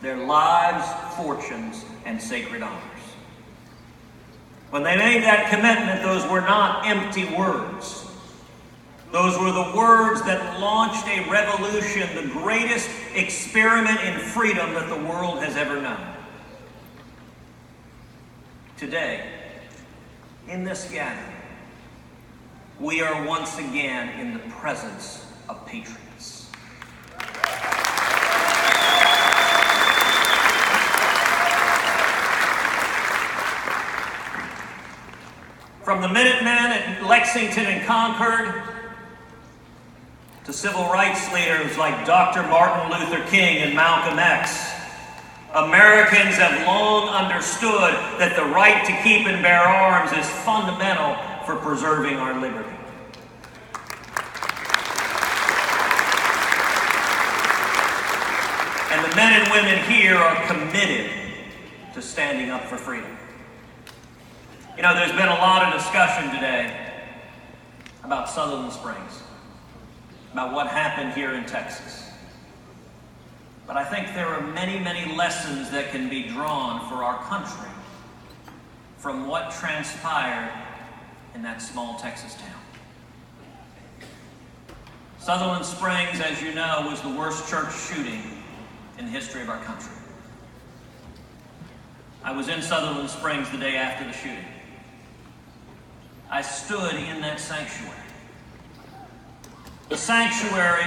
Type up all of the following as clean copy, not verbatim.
their lives, fortunes, and sacred honors. When they made that commitment, those were not empty words. Those were the words that launched a revolution, the greatest experiment in freedom that the world has ever known. Today, in this gathering, we are once again in the presence of patriots. From the Minutemen at Lexington and Concord, to civil rights leaders like Dr. Martin Luther King and Malcolm X, Americans have long understood that the right to keep and bear arms is fundamental for preserving our liberty. And the men and women here are committed to standing up for freedom. You know, there's been a lot of discussion today about Sutherland Springs, about what happened here in Texas. But I think there are many, many lessons that can be drawn for our country from what transpired in that small Texas town. Sutherland Springs, as you know, was the worst church shooting in the history of our country. I was in Sutherland Springs the day after the shooting. I stood in that sanctuary. The sanctuary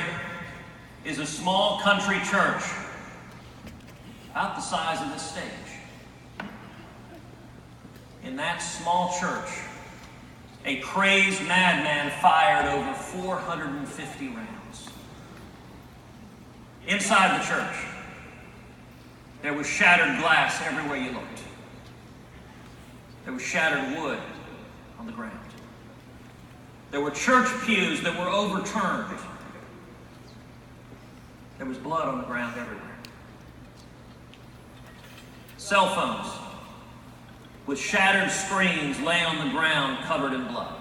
is a small country church about the size of this stage. In that small church, a crazed madman fired over 450 rounds. Inside the church, there was shattered glass everywhere you looked. There was shattered wood on the ground. There were church pews that were overturned. There was blood on the ground everywhere. Cell phones with shattered screens lay on the ground covered in blood.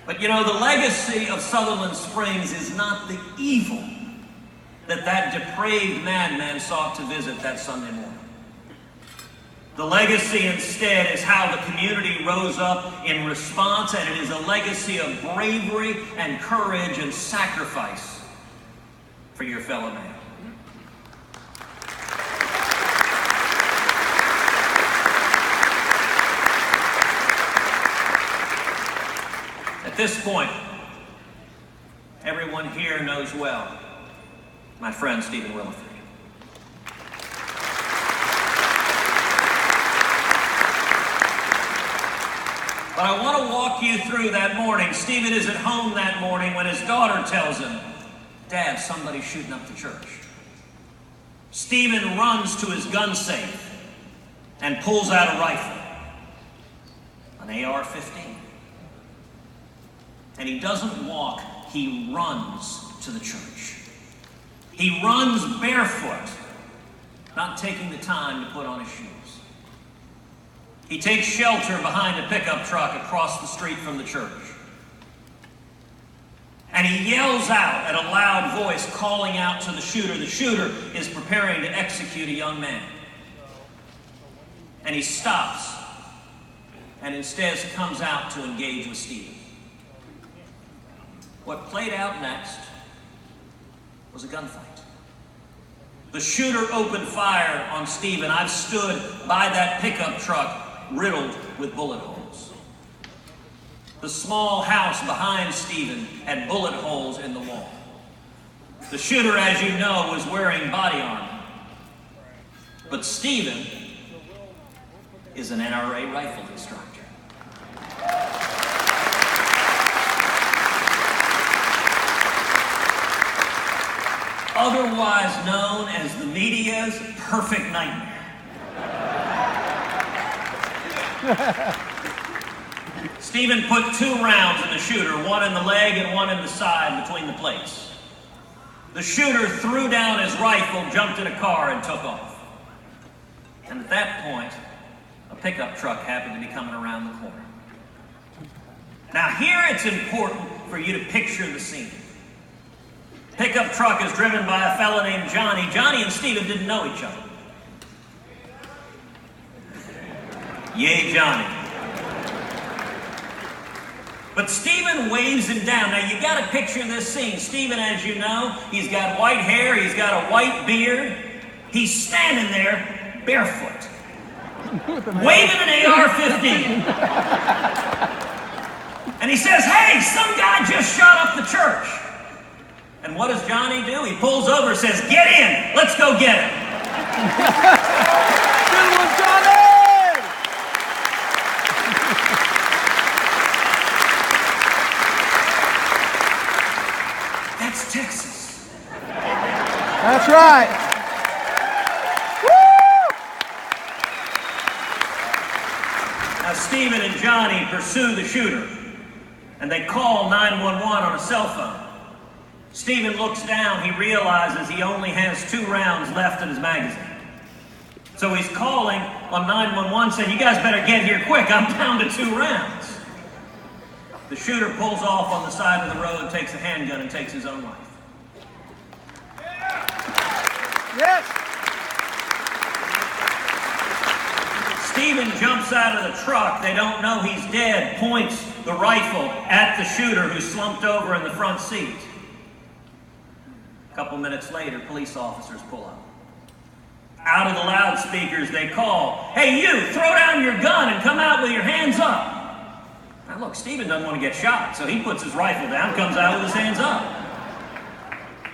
But you know, the legacy of Sutherland Springs is not the evil that depraved madman sought to visit that Sunday morning. The legacy instead is how the community rose up in response, and it is a legacy of bravery and courage and sacrifice for your fellow man. At this point, everyone here knows well my friend Stephen Williford. But I want to walk you through that morning. Stephen is at home that morning when his daughter tells him, "Dad, somebody's shooting up the church." Stephen runs to his gun safe and pulls out a rifle, an AR-15. And he doesn't walk, he runs to the church. He runs barefoot, not taking the time to put on his shoes. He takes shelter behind a pickup truck across the street from the church. And he yells out at a loud voice, calling out to the shooter. The shooter is preparing to execute a young man. And he stops and instead comes out to engage with Stephen. What played out next was a gunfight. The shooter opened fire on Stephen. I've stood by that pickup truck riddled with bullet holes. The small house behind Stephen had bullet holes in the wall. The shooter, as you know, was wearing body armor. But Stephen is an NRA rifle instructor. Otherwise known as the media's perfect nightmare. Stephen put 2 rounds in the shooter, one in the leg and one in the side between the plates. The shooter threw down his rifle, jumped in a car, and took off. And at that point, a pickup truck happened to be coming around the corner. Now here it's important for you to picture the scene. Pickup truck is driven by a fellow named Johnny. Johnny and Stephen didn't know each other. Yay, Johnny. But Stephen waves him down. Now, you got to picture this scene. Stephen, as you know, he's got white hair, he's got a white beard. He's standing there barefoot, waving an AR-15. And he says, "Hey, some guy just shot up the church." And what does Johnny do? He pulls over and says, "Get in, let's go get him." Good one, Johnny! That's Texas. That's right. Now, Stephen and Johnny pursue the shooter, and they call 911 on a cell phone. Stephen looks down. He realizes he only has 2 rounds left in his magazine. So he's calling on 911 saying, "You guys better get here quick. I'm down to 2 rounds." The shooter pulls off on the side of the road, takes a handgun, and takes his own life. Yes. Stephen jumps out of the truck. They don't know he's dead, points the rifle at the shooter who slumped over in the front seat. A couple minutes later, police officers pull up. Out of the loudspeakers, they call, "Hey, you, throw down your gun and come out with your hands up." Now look, Stephen doesn't want to get shot, so he puts his rifle down, comes out with his hands up.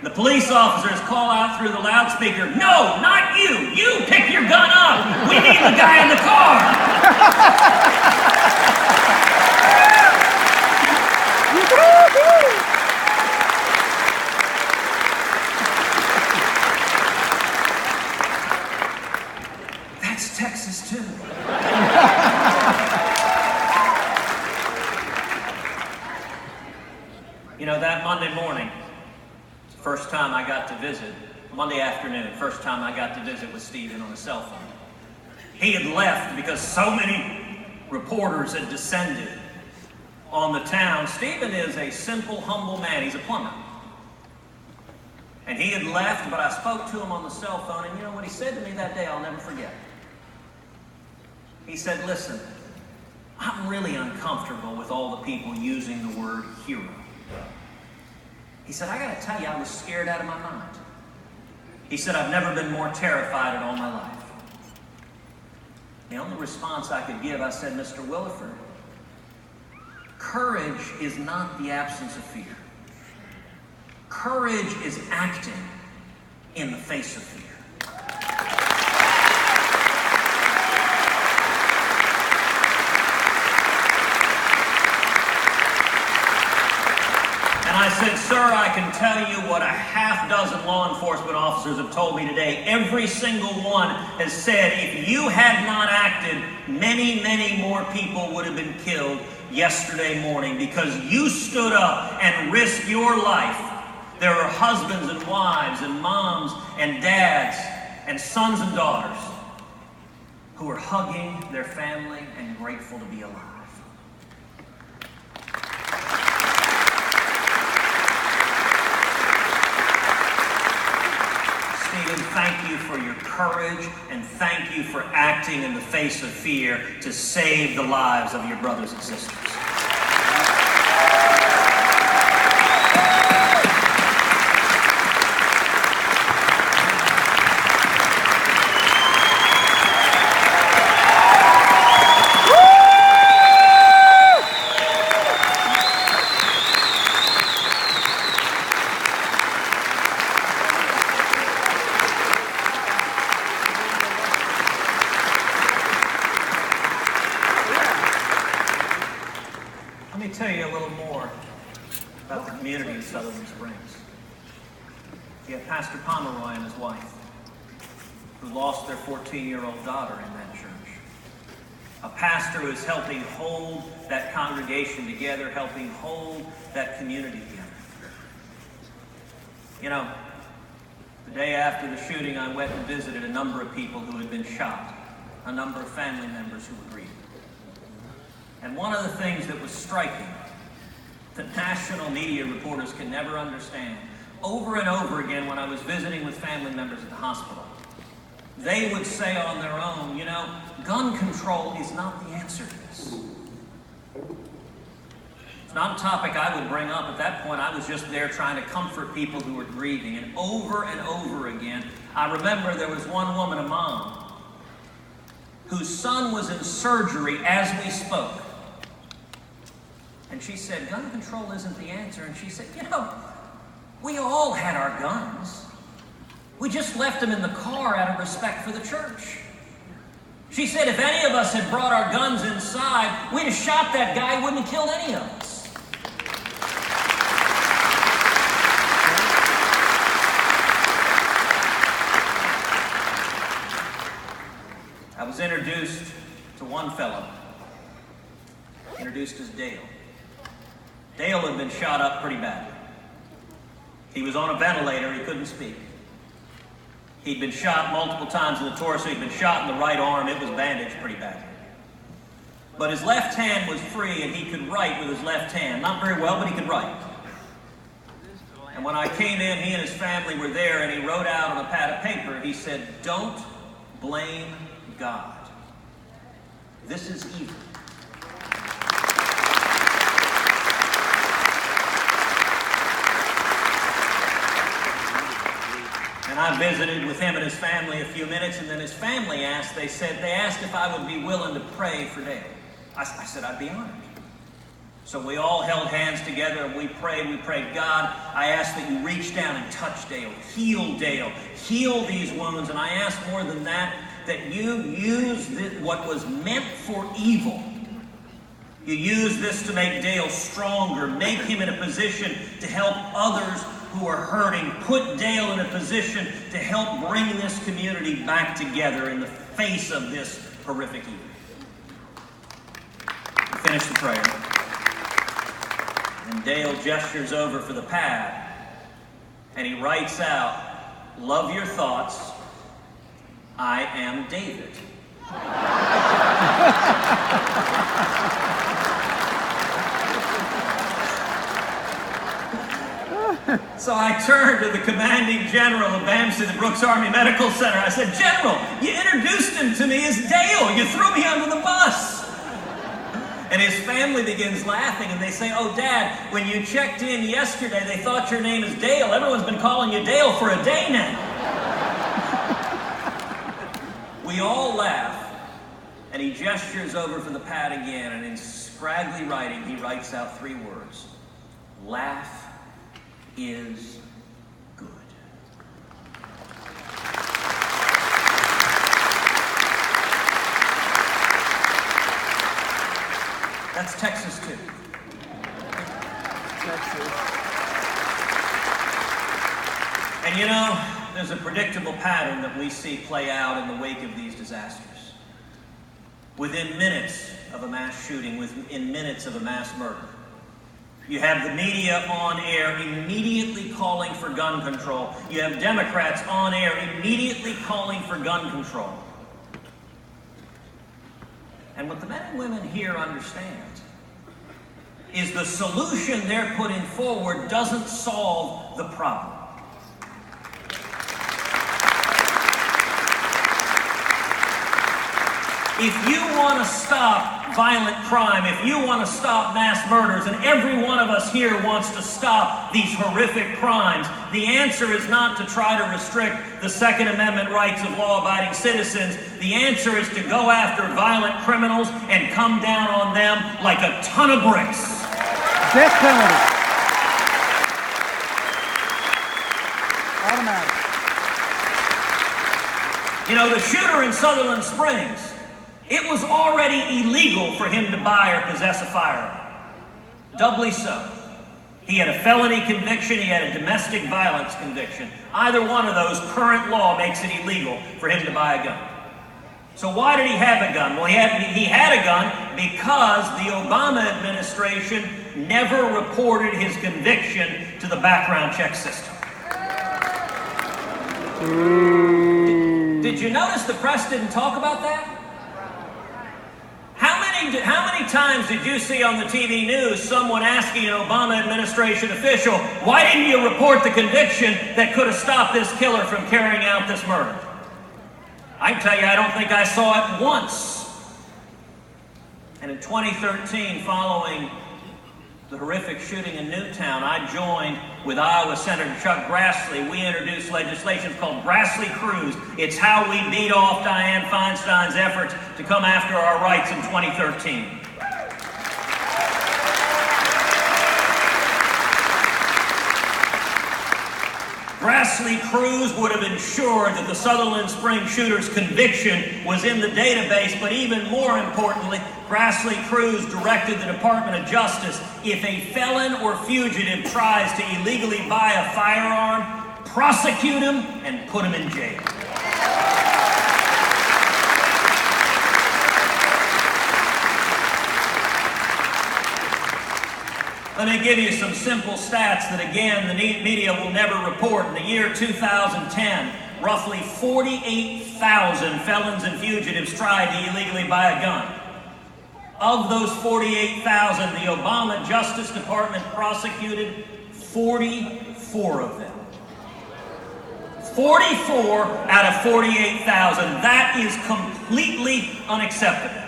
The police officers call out through the loudspeaker, "No, not you! You pick your gun up! We need the guy in the car!" That's Texas, too. You know, that Monday morning, it's the first time I got to visit, Monday afternoon, first time I got to visit with Stephen on a cell phone. He had left because so many reporters had descended on the town. Stephen is a simple, humble man. He's a plumber. And he had left, but I spoke to him on the cell phone, and you know what he said to me that day, I'll never forget. He said, "Listen, I'm really uncomfortable with all the people using the word hero." He said, "I got to tell you, I was scared out of my mind." He said, "I've never been more terrified in all my life." The only response I could give, I said, "Mr. Williford, courage is not the absence of fear. Courage is acting in the face of fear." And I said, "Sir, I can tell you what a half dozen law enforcement officers have told me today. Every single one has said if you had not acted, many, many more people would have been killed yesterday morning because you stood up and risked your life. There are husbands and wives and moms and dads and sons and daughters who are hugging their family and grateful to be alive." Stephen, thank you for your courage and thank you for acting in the face of fear to save the lives of your brothers and sisters. Let me tell you a little more about the community of Sutherland Springs. You have Pastor Pomeroy and his wife, who lost their 14-year-old daughter in that church. A pastor who is helping hold that congregation together, helping hold that community together. You know, the day after the shooting, I went and visited a number of people who had been shot, a number of family members who were grieving. And one of the things that was striking, that national media reporters can never understand, over and over again when I was visiting with family members at the hospital, they would say on their own, you know, gun control is not the answer to this. It's not a topic I would bring up. At that point, I was just there trying to comfort people who were grieving. And over again, I remember there was one woman, a mom, whose son was in surgery as we spoke. And she said, gun control isn't the answer. And she said, you know, we all had our guns. We just left them in the car out of respect for the church. She said, if any of us had brought our guns inside, we'd have shot that guy, wouldn't have killed any of us. I was introduced to one fellow, introduced as Dale. Dale had been shot up pretty badly. He was on a ventilator, he couldn't speak. He'd been shot multiple times in the torso, he'd been shot in the right arm, it was bandaged pretty badly. But his left hand was free and he could write with his left hand. Not very well, but he could write. And when I came in, he and his family were there and he wrote out on a pad of paper, he said, don't blame God. This is evil. And I visited with him and his family a few minutes, and then his family asked, they asked if I would be willing to pray for Dale. I said I'd be honored. So we all held hands together and we prayed, God, I ask that you reach down and touch Dale, heal these wounds, and I ask more than that, that you use what was meant for evil. You use this to make Dale stronger, make him in a position to help others who are hurting, put Dale in a position to help bring this community back together in the face of this horrific evil. We finish the prayer. And Dale gestures over for the pad, and he writes out, love your thoughts, I am David. So I turned to the commanding general of BAMC, the Brooks Army Medical Center. I said, General, you introduced him to me as Dale. You threw me under the bus. And his family begins laughing, and they say, oh, Dad, when you checked in yesterday, they thought your name is Dale. Everyone's been calling you Dale for a day now. We all laugh, and he gestures over for the pad again, and in scraggly writing, he writes out 3 words. Laugh is good. That's Texas too. Texas. And you know, there's a predictable pattern that we see play out in the wake of these disasters. Within minutes of a mass shooting, within minutes of a mass murder, you have the media on air immediately calling for gun control. You have Democrats on air immediately calling for gun control. And what the men and women here understand is the solution they're putting forward doesn't solve the problem. If you want to stop violent crime, if you want to stop mass murders, and every one of us here wants to stop these horrific crimes, the answer is not to try to restrict the Second Amendment rights of law-abiding citizens. The answer is to go after violent criminals and come down on them like a ton of bricks. Death penalty. Automatic. You know, the shooter in Sutherland Springs, it was already illegal for him to buy or possess a firearm. Doubly so. He had a felony conviction, he had a domestic violence conviction. Either one of those, current law makes it illegal for him to buy a gun. So why did he have a gun? Well, he had a gun because the Obama administration never reported his conviction to the background check system. Did you notice the press didn't talk about that? How many times did you see on the TV news someone asking an Obama administration official, why didn't you report the conviction that could have stopped this killer from carrying out this murder? I can tell you, I don't think I saw it once. And in 2013, following the horrific shooting in Newtown, I joined with Iowa Senator Chuck Grassley. We introduced legislation called Grassley-Cruz. It's how we beat off Dianne Feinstein's efforts to come after our rights in 2013. Grassley-Cruz would have ensured that the Sutherland Springs shooter's conviction was in the database, but even more importantly, Grassley-Cruz directed the Department of Justice, if a felon or fugitive tries to illegally buy a firearm, prosecute him and put him in jail. Let me give you some simple stats that, again, the media will never report. In the year 2010, roughly 48,000 felons and fugitives tried to illegally buy a gun. Of those 48,000, the Obama Justice Department prosecuted 44 of them. 44 out of 48,000. That is completely unacceptable.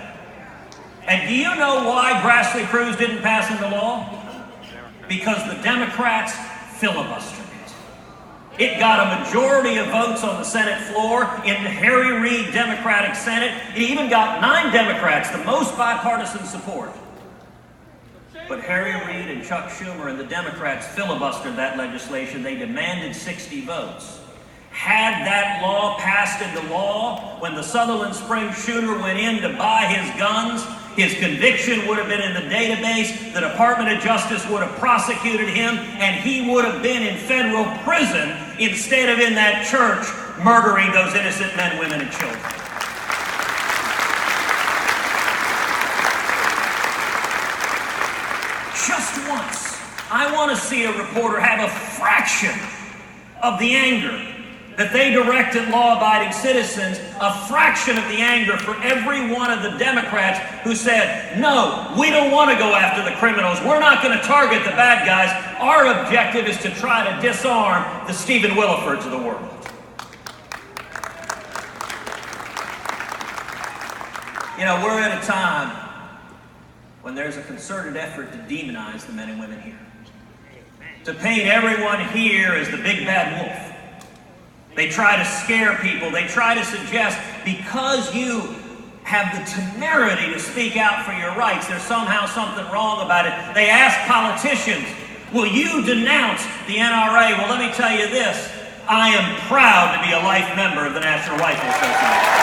And do you know why Grassley-Cruz didn't pass into law? Because the Democrats filibustered it. It got a majority of votes on the Senate floor in the Harry Reid Democratic Senate. It even got 9 Democrats, the most bipartisan support. But Harry Reid and Chuck Schumer and the Democrats filibustered that legislation. They demanded 60 votes. Had that law passed into law, when the Sutherland Springs shooter went in to buy his guns, his conviction would have been in the database, the Department of Justice would have prosecuted him, and he would have been in federal prison instead of in that church murdering those innocent men, women, and children. Just once, I want to see a reporter have a fraction of the anger that they direct at law-abiding citizens, a fraction of the anger for every one of the Democrats who said, no, we don't want to go after the criminals. We're not going to target the bad guys. Our objective is to try to disarm the Stephen Willifords of the world. You know, we're at a time when there's a concerted effort to demonize the men and women here, to paint everyone here as the big bad wolf. They try to scare people. They try to suggest because you have the temerity to speak out for your rights, there's somehow something wrong about it. They ask politicians, will you denounce the NRA? Well, let me tell you this. I am proud to be a life member of the National Rifle Association.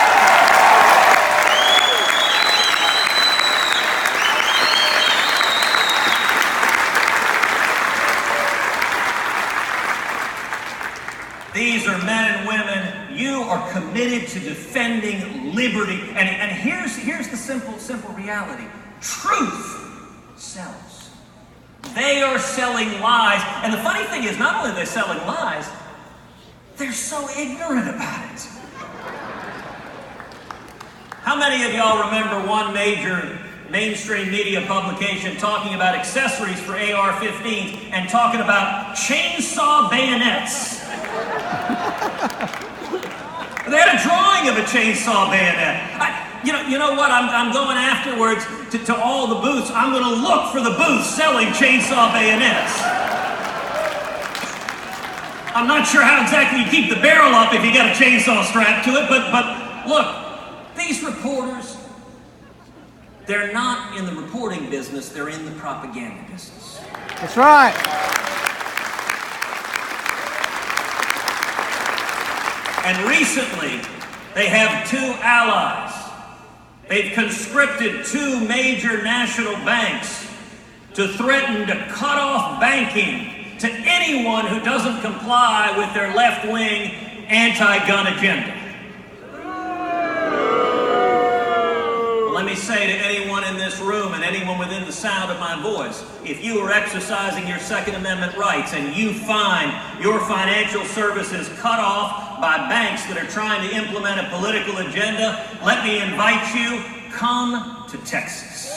These are men and women. You are committed to defending liberty. And here's the simple reality. Truth sells. They are selling lies. And the funny thing is, not only are they selling lies, they're so ignorant about it. How many of y'all remember one major mainstream media publication talking about accessories for AR-15s and talking about chainsaw bayonets? They had a drawing of a chainsaw bayonet. You know what? I'm going afterwards to all the booths. I'm going to look for the booths selling chainsaw bayonets. I'm not sure how exactly you keep the barrel up if you got a chainsaw strapped to it, but look, these reporters, they're not in the reporting business, they're in the propaganda business. That's right. And recently, they have 2 allies. They've conscripted 2 major national banks to threaten to cut off banking to anyone who doesn't comply with their left-wing anti-gun agenda. Let me say to anyone in this room and anyone within the sound of my voice, if you are exercising your Second Amendment rights and you find your financial services cut off by banks that are trying to implement a political agenda, let me invite you, come to Texas.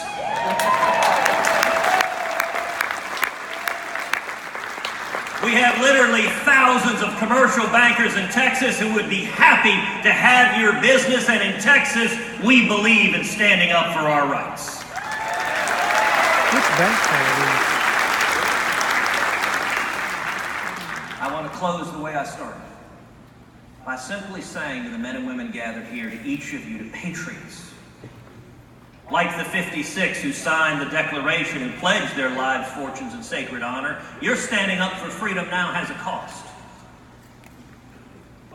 We have literally thousands of commercial bankers in Texas who would be happy to have your business, and in Texas, we believe in standing up for our rights. Which bank I want to close the way I started, by simply saying to the men and women gathered here, to each of you, to patriots, like the 56 who signed the Declaration and pledged their lives, fortunes, and sacred honor, your standing up for freedom now has a cost.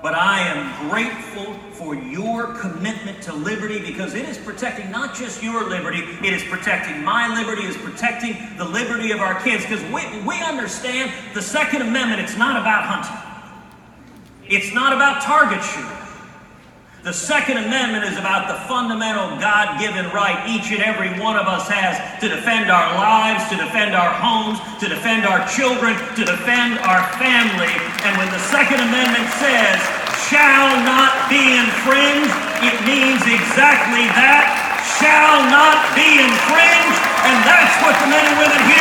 But I am grateful for your commitment to liberty, because it is protecting not just your liberty, it is protecting my liberty, it is protecting the liberty of our kids. Because we understand the Second Amendment, it's not about hunting. It's not about target shooting. The Second Amendment is about the fundamental God-given right each and every one of us has to defend our lives, to defend our homes, to defend our children, to defend our family. And when the Second Amendment says, shall not be infringed, it means exactly that, shall not be infringed. And that's what the men and women here